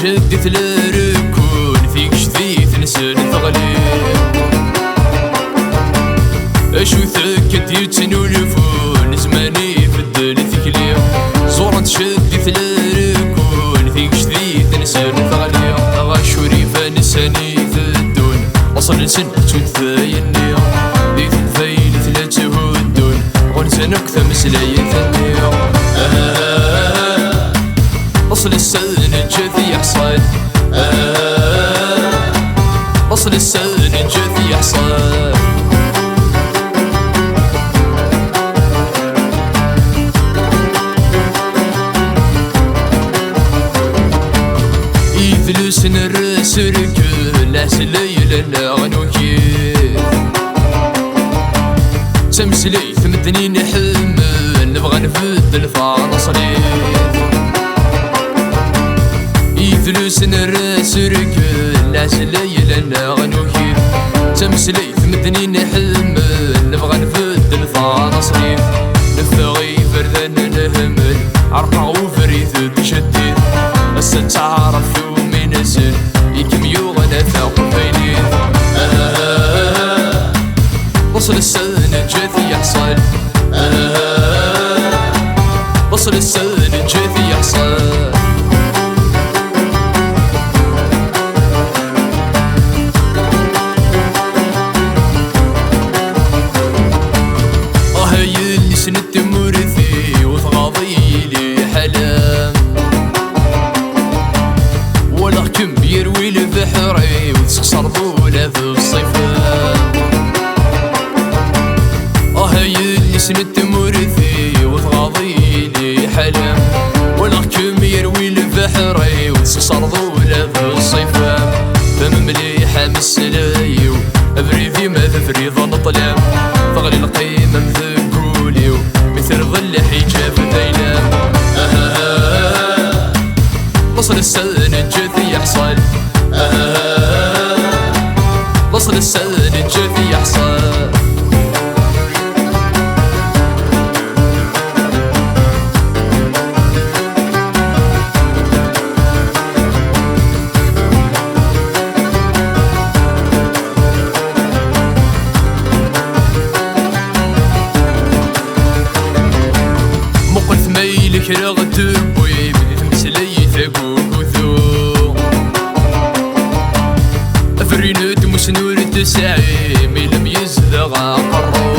تجدد لركون فيك جديد نسل ثغليب اشو ثكت يتنولفون زماني بدل ثكليب زورا تجدد لركون فيك جديد نسل ثغليب غاشوري فنساني ثدون وصل نسن تثايني ديت الفايل ثلاثة هدون غنزنك ثمسلاي ثنيا وصل السن الجثي يحصل وصل السن الجثي يحصل يثلوس نرس ركل لاسل ليلنا غنوكي تمسلي ثمدني نحمل نبغى نفدل فانصريف يثلوس نرس ركل لاسل ليلنا غنوكي تمسلي ثمدني نحمل نبغى نفدل فانصريف نفغي فردان نهمل عرقا وفريث تشديد هسا تعرف يومي نزل يكم يوغنا ثاق فينيد وصل السن الجثي يحصل وصل السن الجثي يحصل هاي اللي سنت مرثي وثغاضي لي حلام ولا كم يروي لبحري وتسقسر ذولا في الصيفان هاي اللي سنت مرثي وثغاضي لي حلام ولا كم يروي لبحري وتسقسر ذولا في الصيفان فم مليحة مسلايو أبريدي ما تفريض نطلام ثغلي القيمة مثقوليو مثل ظل حجاب ذيلام وصل السن الجثي يحصل وصل السن الجثي يحصل مقلت ميلك رغتب ويبني ثقوكوثو أفرينود مسنور تسعي ميلم يزدغ قرو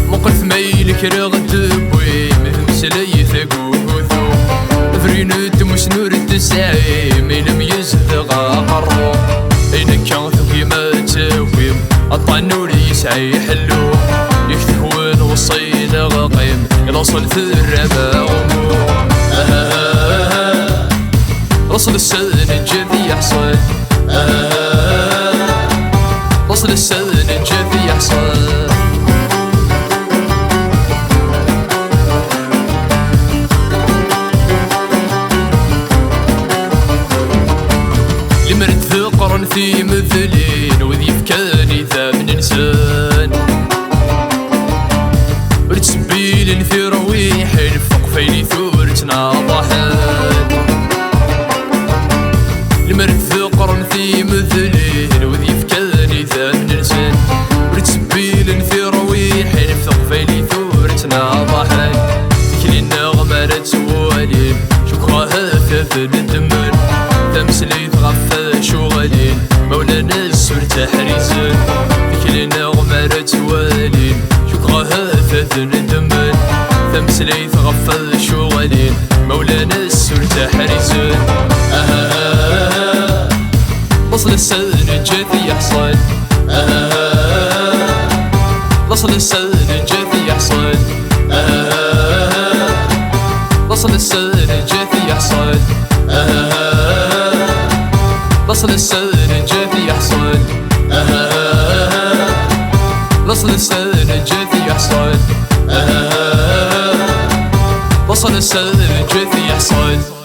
مقلت ميلك رغتب ويمهمسلي ثقوكوثو أفرينود مسنور تسعي ميلم يزدغ قرو أين كان ثقي ما تاويم الطنور يسعي حلو يكتهون وصيل غقيم يلوصل في الربا غموم وصل السن الجثي يحصل وصل السن الجثي يحصل لمرد في قرن في مثلين وذيف كاني ثامن انسان رتسبيل في رويح الفوق فيني ثورتنا ضحان المرد في قرن في مثلين وذيف كاني ثامن انسان رتسبيل في رويح الفوق فيني ثورتنا ضحان ذكري النغمة رتسوالين شكرها ثاثن الدمن تمسلي تغفى شغالين مولانا السور تحريزن ذكري النغمة رتسوالين شكرها ثاثن الدمن تمسلي تغفى شغالين مولانا السور تحريزن وصل السن الجثي يحصل وصل السن الجثي يحصل وصل السن الجثي يحصل وصل السن الجثي يحصل وصل السن الجثي يحصل وصل السن الجثي يحصل